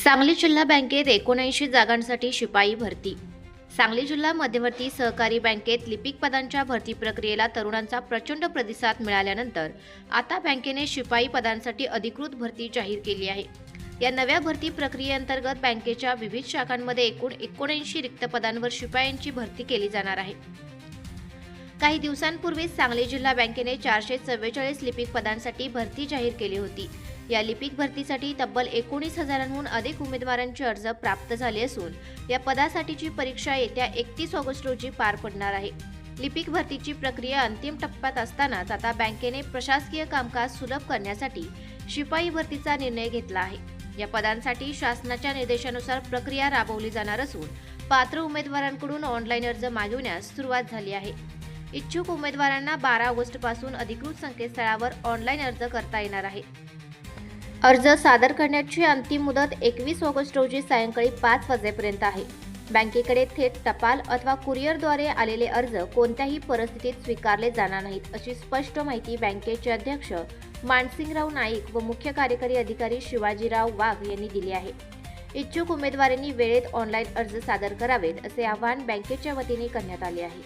सांगली जिल्हा बँकेत 79 जागांसाठी शिपाई भरती। सांगली जिल्हा मध्यवर्ती सहकारी बँकेत लिपिक पदांच्या भरती प्रक्रियेला तरुणांचा प्रचंड प्रतिसाद मिळाल्यानंतर आता बँकेने शिपाई पदांसाठी अधिकृत भरती जाहीर केली आहे। या नव्या भरती प्रक्रियेअंतर्गत बँकेच्या विविध शाखांमध्ये एकूण 79 रिक्त पदांवर शिपायांची भरती केली जाणार आहे। काही दिवसांपूर्वीच सांगली जिल्हा बँकेने 444 लिपिक पदांसाठी भरती जाहीर केली होती। या लिपिक भरतीसाठी तब्बल 19,000हून अधिक उमेदवारांचे अर्ज प्राप्त झाले असून या पदासाठीची परीक्षा येत्या 31 ऑगस्ट रोजी पार पडणार आहे। लिपिक भरतीची प्रक्रिया अंतिम टप्प्यात असतानाच आता बँकेने प्रशासकीय कामकाज सुलभ करण्यासाठी शिपाई भरतीचा निर्णय घेतला आहे। या पदांसाठी शासनाच्या निर्देशानुसार प्रक्रिया राबवली जाणार असून पात्र उमेदवारांकडून ऑनलाईन अर्ज मागविण्यास सुरुवात झाली आहे। इच्छुक उमेदवारांना 12 ऑगस्ट पासून अधिकृत संकेतस्थळावर ऑनलाईन अर्ज करता येणार आहे। अर्ज सादर करण्याची अंतिम मुदत 21 ऑगस्ट रोजी सायंकाळी 5 वाजेपर्यंत आहे। बँकेकडे थेट टपाल अथवा कुरिअरद्वारे आलेले अर्ज कोणत्याही परिस्थितीत स्वीकारले जाणार नाहीत, अशी स्पष्ट माहिती बँकेचे अध्यक्ष मानसिंगराव नाईक व मुख्य कार्यकारी अधिकारी शिवाजीराव वाघ यांनी दिली आहे। इच्छुक उमेदवारांनी वेळेत ऑनलाईन अर्ज सादर करावेत, असे आवाहन बँकेच्या वतीने करण्यात आले आहे।